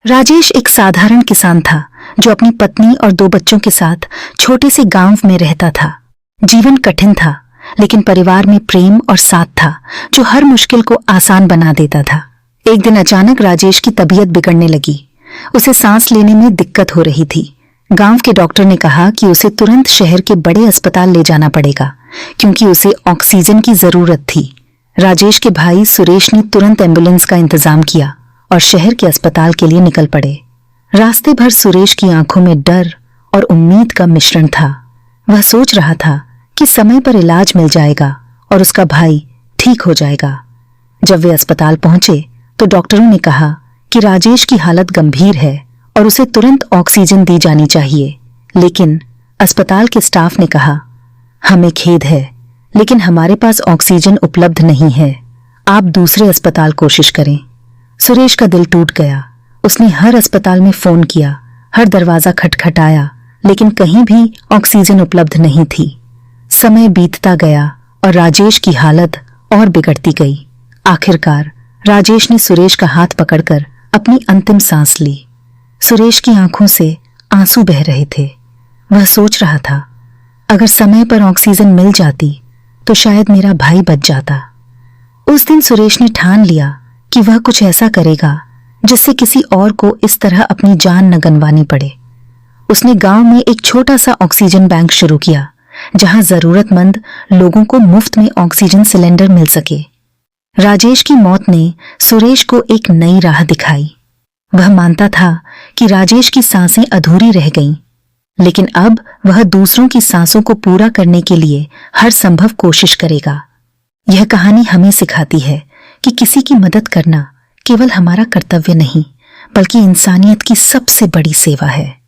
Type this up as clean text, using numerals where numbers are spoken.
राजेश एक साधारण किसान था जो अपनी पत्नी और 2 बच्चों के साथ छोटे से गांव में रहता था। जीवन कठिन था, लेकिन परिवार में प्रेम और साथ था जो हर मुश्किल को आसान बना देता था। एक दिन अचानक राजेश की तबीयत बिगड़ने लगी। उसे सांस लेने में दिक्कत हो रही थी। गांव के डॉक्टर ने कहा कि उसे तुरंत शहर के बड़े अस्पताल ले जाना पड़ेगा, क्योंकि उसे ऑक्सीजन की जरूरत थी। राजेश के भाई सुरेश ने तुरंत एम्बुलेंस का इंतजाम किया और शहर के अस्पताल के लिए निकल पड़े। रास्ते भर सुरेश की आंखों में डर और उम्मीद का मिश्रण था। वह सोच रहा था कि समय पर इलाज मिल जाएगा और उसका भाई ठीक हो जाएगा। जब वे अस्पताल पहुंचे तो डॉक्टरों ने कहा कि राजेश की हालत गंभीर है और उसे तुरंत ऑक्सीजन दी जानी चाहिए। लेकिन अस्पताल के स्टाफ ने कहा, हमें खेद है, लेकिन हमारे पास ऑक्सीजन उपलब्ध नहीं है। आप दूसरे अस्पताल कोशिश करें। सुरेश का दिल टूट गया। उसने हर अस्पताल में फोन किया, हर दरवाजा खटखटाया, लेकिन कहीं भी ऑक्सीजन उपलब्ध नहीं थी। समय बीतता गया और राजेश की हालत और बिगड़ती गई। आखिरकार राजेश ने सुरेश का हाथ पकड़कर अपनी अंतिम सांस ली। सुरेश की आंखों से आंसू बह रहे थे। वह सोच रहा था, अगर समय पर ऑक्सीजन मिल जाती तो शायद मेरा भाई बच जाता। उस दिन सुरेश ने ठान लिया कि वह कुछ ऐसा करेगा जिससे किसी और को इस तरह अपनी जान न गंवानी पड़े। उसने गांव में एक छोटा सा ऑक्सीजन बैंक शुरू किया, जहां जरूरतमंद लोगों को मुफ्त में ऑक्सीजन सिलेंडर मिल सके। राजेश की मौत ने सुरेश को एक नई राह दिखाई। वह मानता था कि राजेश की सांसें अधूरी रह गईं, लेकिन अब वह दूसरों की सांसों को पूरा करने के लिए हर संभव कोशिश करेगा। यह कहानी हमें सिखाती है कि किसी की मदद करना केवल हमारा कर्तव्य नहीं, बल्कि इंसानियत की सबसे बड़ी सेवा है।